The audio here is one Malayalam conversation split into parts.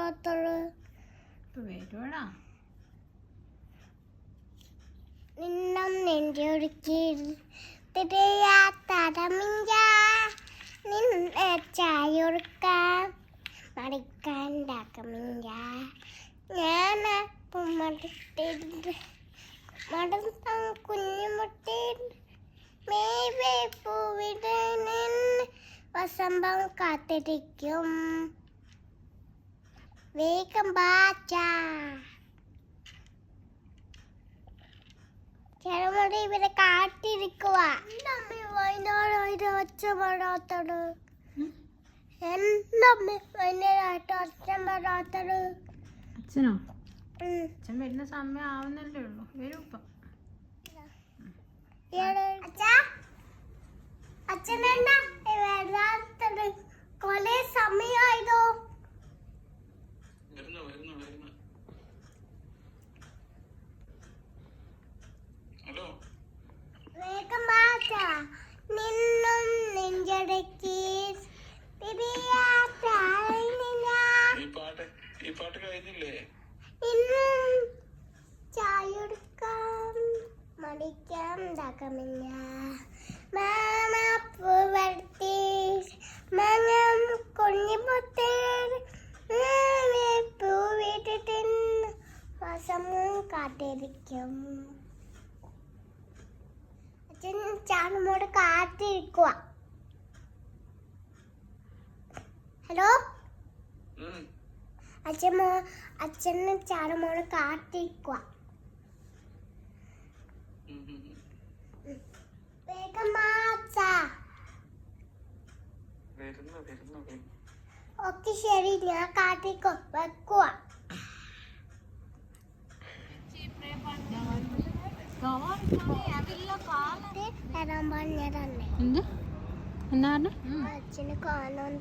വരാത്തത്? വരുവാടാ. നിന്നം നെഞ്ചൊരുക്കി തിരയാത്തടമിഞ്ച നിന്നെ ചായൊടുക്കാൻ മടിക്കാണ്ടാക്കമിഞ്ച ഞാനപ്പം മടുത്തിട്ട് മടം കുഞ്ഞുമുട്ടിട്ട് മേവേ പൂവിടനിൻ വസന്തം കാത്തിരിക്കും വേഗം ബാച്ചാ. ചെറുമുടി ഇവരെ കാട്ടിരിക്കുക. വൈകുന്നേരമായിട്ട് ഒച്ച വരാത്തത്? എന്തമ്മ വൈകുന്നേരമായിട്ട് ഒച്ച വരാത്തത്? അച്ഛനോ? അച്ഛൻ വരുന്ന സമയം ആവുന്നല്ലേ ഉള്ളൂ. വരൂ ഇപ്പം. അച്ഛനെന്താ വരാത്തത്? കൊറേ സമയമായതോ? വേഗം വാച്ചാ. നിന്നും നെഞ്ചടക്കി ഇന്നും ചായൊടുക്കാൻ മടിക്കാൻ ഉണ്ടാക്കമില്ല മാമപ്പൂ വരുത്തി മങ്ങം കുഞ്ഞിപ്പൊത്തേ പൂവിട്ടിട്ട് വസമും കാത്തിരിക്കും. അച്ഛൻ ചാണമോട് കാത്തിരിക്കുക. ഹലോ അച്ഛന് ചാണമോട് കാത്തിരിക്കുക. വേഗം മാച്ചാ. ഓക്കെ ശരി, ഞാൻ കാത്തിരിക്കോ വെക്കുക. അച്ഛന് കാണാൻ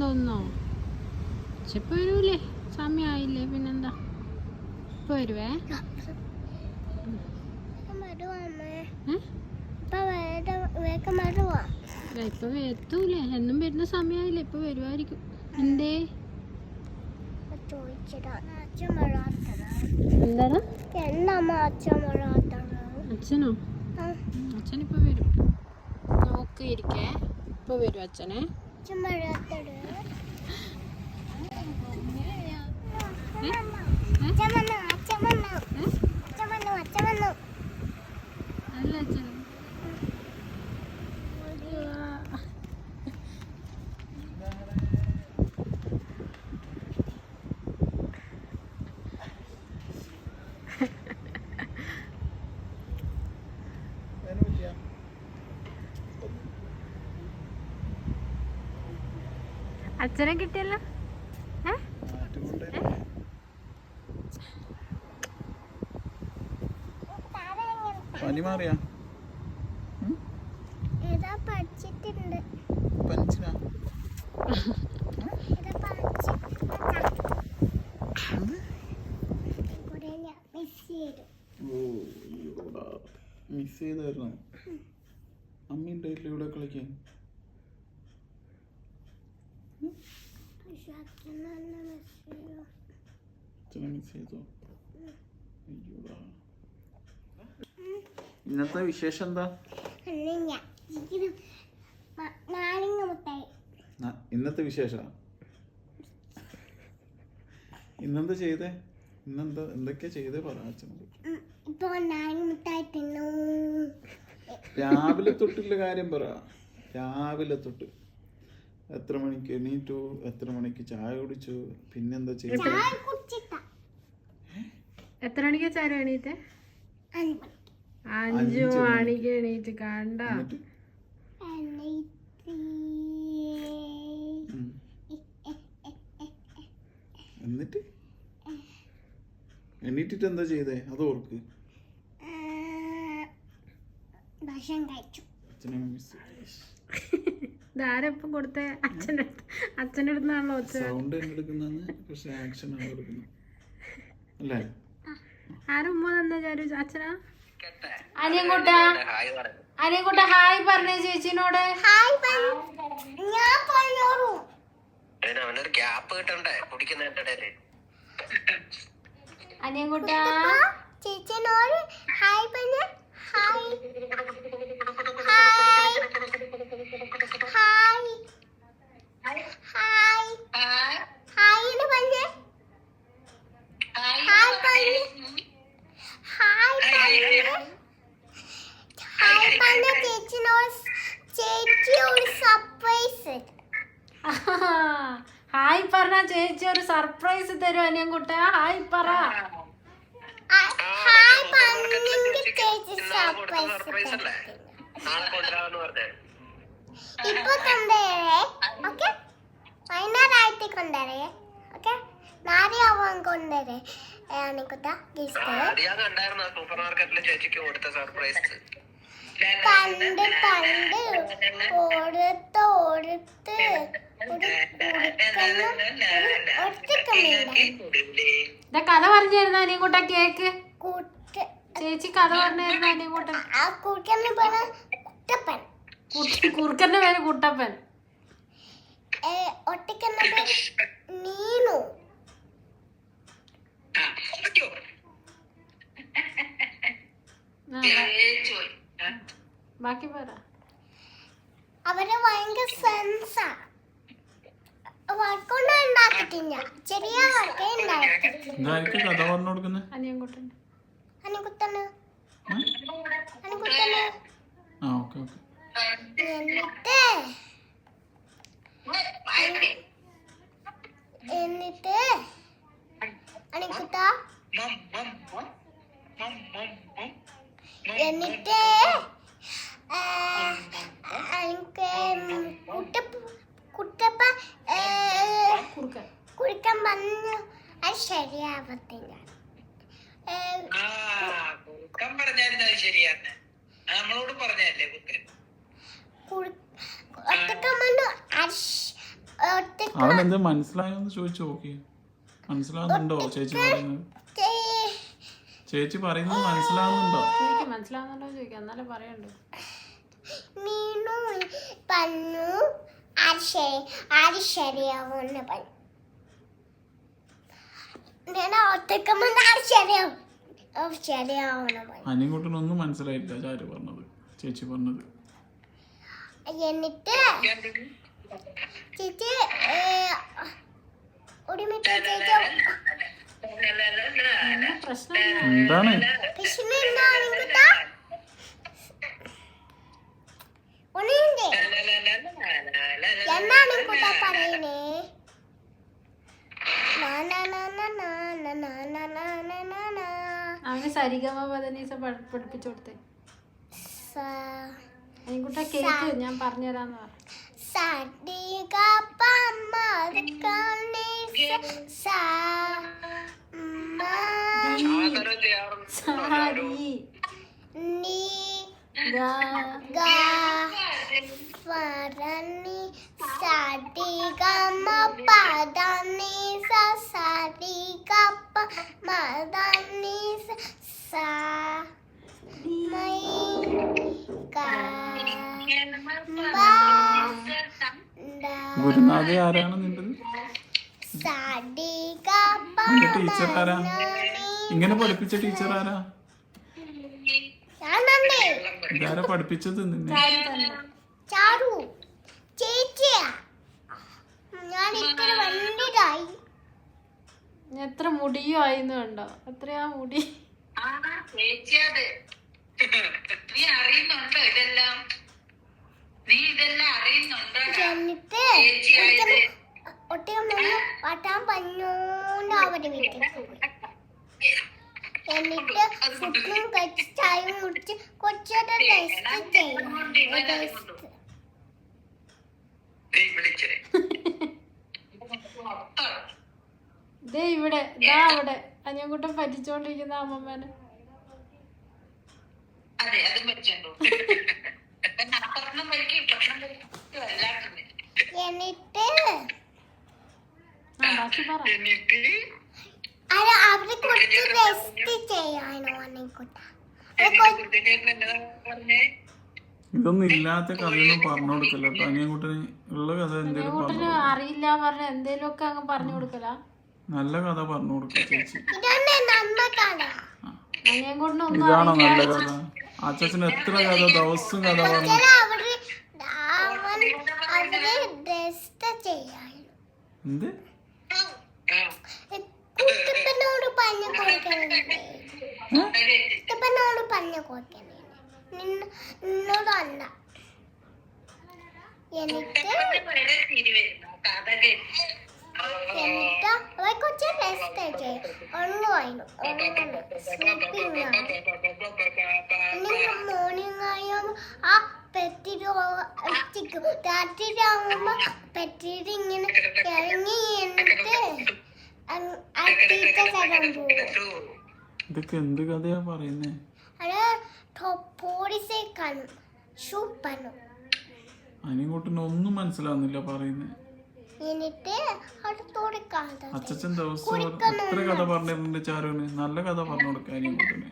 തോന്നുന്നോ? ഇപ്പൊ വരൂലേ? സമയായില്ലേ? പിന്നെന്താ ഇപ്പൊ വരുവേ? ഇപ്പൊ എത്തൂലേ? എന്നും വരുന്ന സമയായില്ലേ? ഇപ്പൊ വരുവായിരിക്കും. എന്തേ? എന്താണ്? അച്ഛനോ? അച്ഛനിപ്പോ വരും. നോക്കിയിരിക്കേ. ഇപ്പൊ വരും അച്ഛനെ. അല്ല അച്ഛൻ അച്ഛനെ കിട്ടിയല്ലോ. പനി മാറിയാ? പനിച്ചിനാ? മിസ് ചെയ്തായിരുന്നു. അമ്മ ഉണ്ടായിട്ടില്ല ഇവിടെ കളിക്കാൻ? അച്ഛനെ മിസ് ചെയ്തോ? ഇന്നത്തെ വിശേഷം എന്താ? ഇന്നത്തെ വിശേഷം ഇന്നെന്താ ചെയ്തേ? എന്തൊക്കെയാ ചെയ്തേ പറ അച്ഛനോട്. രാവിലെ തൊട്ടുള്ള കാര്യം പറ. രാവിലെ തൊട്ട് എത്ര മണിക്ക് എണീറ്റു? എത്ര മണിക്ക് ചായ കുടിച്ചു? പിന്നെന്താ ചെയ്തു? എത്ര മണിക്കാ ചായ എണീറ്റേ? 5 മണിക്ക് എണീറ്റ് കണ്ട. എന്നിട്ട് എണീറ്റിട്ട് എന്താ ചെയ്തേ? അത് ഓർക്ക്. അച്ഛനെ മിസ്. ധാരപ്പം കൊടുത്തേ? അച്ഛൻ്റെ അടുത്താണല്ലോ സൗണ്ട് എടുക്കുന്നതാണ്, പക്ഷെ ആക്ഷൻ ആണ് കൊടുക്കുന്നത് അല്ലേ? ആരും ഉമ്മ തന്ന അച്ഛനാ? അനിയൻകുട്ട ഹായ് പറഞ്ഞേ ചേച്ചിനോട്. അവനൊരു ഗ്യാപ്പ് കിട്ടണ്ടേ കുടിക്കുന്നതിന്റെ ഇടയില്. അനിയൻകുട്ട ചേച്ചിനോട് ഹായ് പറഞ്ഞ hi hi hi hi hi എന്ന് പറഞ്ഞ ഹായ് പറഞ്ഞ ഹായ് പറഞ്ഞ ഹായ് പറഞ്ഞ ചേച്ചി ഒരു സർപ്രൈസ് ഹായ് പറഞ്ഞ ചേച്ചി ഒരു സർപ്രൈസ് തരും അനിയൻകുട്ട. ഹായ് പറ. ഹായ് പറഞ്ഞെങ്കിൽ ചേച്ചി സർപ്രൈസ് അല്ലേ നാളെ കൊണ്ടുവരാന്ന് പറഞ്ഞേ. ഇപ്പൊ കൊണ്ടുവരേ ഓക്കെ വൈകുന്നേരമായിട്ട് കൊണ്ടുവരേ ഓക്കെ നാളെ ആവാൻ കൊണ്ടുവരേ അനിക്കുട്ട ഗിഫ്റ്റ് ഞാൻ കണ്ടായിരുന്നു സൂപ്പർ മാർക്കറ്റിൽ ചേച്ചിക്ക് കൊടുത്ത സർപ്രൈസ്. പണ്ട് ഓടുത്ത് കഥ പറഞ്ഞിരുന്നു അനിയൻകുട്ട. കേക്ക് ചേച്ചി കഥ പറഞ്ഞിരുന്നു അനിയൻകുട്ട. ആ കുട്ടന് പേര് കുട്ടപ്പൻ കുറുക്കന്റെ പേര് കുട്ടപ്പൻ. ഒട്ടിക്കുന്ന പേര് നീനു. ബാക്കി പറ. അവര് ഭയങ്കര സെൻസാ. വർക്കൊന്നും ഉണ്ടാക്കിട്ടില്ല, ചെറിയ വർക്കേ ഉണ്ടാക്കിട്ടില്ല. കഥ പറഞ്ഞു കൊടുക്കുന്നത് അനിയൻകുട്ടൻ അനിക്കുട്ടന് എന്നിട്ട് അനിക്കുട്ട എന്നിട്ട് കുട്ടപ്പ കുടിക്കാൻ പറഞ്ഞു. അത് ശരിയാവത്തില്ല. അവൻ എന്ത് മനസ്സിലായോന്ന് ചോദിച്ചു നോക്കി. മനസ്സിലാവുന്നുണ്ടോ ചേച്ചി പറയുന്നത്? ചേച്ചി പറയുന്നത് മനസ്സിലാവുന്നുണ്ടോ? മനസ്സിലാവുന്നുണ്ടോ ചോദിക്കാം, എന്നാലേ പറയണ്ടോ. നീനു പറഞ്ഞു അത് ശരിയാവുമെന്ന് പറഞ്ഞു. അനിയൻകുട്ടനൊന്നും മനസ്സിലായില്ല ചാരു പറഞ്ഞത്, ചേച്ചി പറഞ്ഞത്. എന്നിട്ട് ചേച്ചി എന്താണ് എന്താണ് കുട്ട പറയണേ? അവന് സരിഗമ പദനീസ പഠിപ്പിച്ചു കൊടുത്തേ. അനിയൻകുട്ട കേക്ക് ഞാൻ പറഞ്ഞുതരാന്ന് പറഞ്ഞു. ഗുരുനാഥ ആരാണ് നിന്റത്? ടീച്ചർ ആരാ? ഇങ്ങനെ പഠിപ്പിച്ച ടീച്ചർ ആരാ? ഇതാരാ പഠിപ്പിച്ചത് നിന്നെ? ചാരു ചേച്ചിയാ. ഞാൻ ഇത്ര വലുതായി. എത്ര മുടിയും ആയിന്ന് കണ്ടോ? എത്രയാ മുടി. എന്നിട്ട് ഒട്ടിയൊന്നും പട്ടാൻ പഞ്ഞോണ്ട് അവരുടെ വീട്ടിൽ പോയി. എന്നിട്ട് ഫുഡും കഴിച്ച് ചായയും കുടിച്ച് കൊച്ചയുടെ ടേസ്റ്റ് ചെയ്യും. ദേ ഇവിടെ ദാ അവിടെ അനിയൻകുട്ടൻ പറ്റിച്ചോണ്ടിരിക്കുന്ന അമ്മമ്മേനെ. എന്നിട്ട് ബാക്കി പറ. അവരെ കുറച്ച് റെസ്റ്റ് ചെയ്യാനോ അനിക്കുട്ട. ഇതൊന്നും ഇല്ലാത്ത കഥയൊന്നും പറഞ്ഞു കൊടുക്കല്ലോ കേട്ടോ. അനിയൻകുട്ടന് ഉള്ള കഥ എന്തേലും പറഞ്ഞു അറിയില്ല പറഞ്ഞ എന്തേലും ഒക്കെ അങ്ങ് പറഞ്ഞു കൊടുക്കല. നല്ല കഥ പറഞ്ഞു കൊടുക്ക ചേച്ചി. ഇതാണ് നമ്മ കഥ. അനിയൻകുട്ടനൊന്നും ഇതാണോ നല്ല കഥ? അച്ഛന് എത്ര കഥ ദിവസം കഥ പറഞ്ഞു. അവര് ടെസ്റ്റ് ചെയ്യാൻ എന്ത് കുട്ടപ്പനോട് പറഞ്ഞു കൊടുക്കണേ. കുട്ടപ്പനോട് പറഞ്ഞു കൊടുക്കണേ. നിന്നോടല്ല. എന്നിട്ട് കൊച്ചു ടെസ്റ്റ് ചെയ്യും. ഒന്നുമായിരുന്നു മോർണിംഗ് ആയോ ആ പെട്ടിട്ട് രാത്രിയാകുമ്പോ പെട്ടിട്ട് ഇങ്ങനെ ഇറങ്ങി എന്നിട്ട് ഇതൊക്കെ എന്ത് കഥയാ പറയുന്നേ? അനിയൻകുട്ടന് ഒന്നും മനസ്സിലാവുന്നില്ല പറയുന്നേ. അച്ഛൻ ദിവസം എത്ര കഥ പറഞ്ഞിട്ടുണ്ട് ചാരുവിന്. നല്ല കഥ പറഞ്ഞു കൊടുക്ക അനിയൻകുട്ടന്.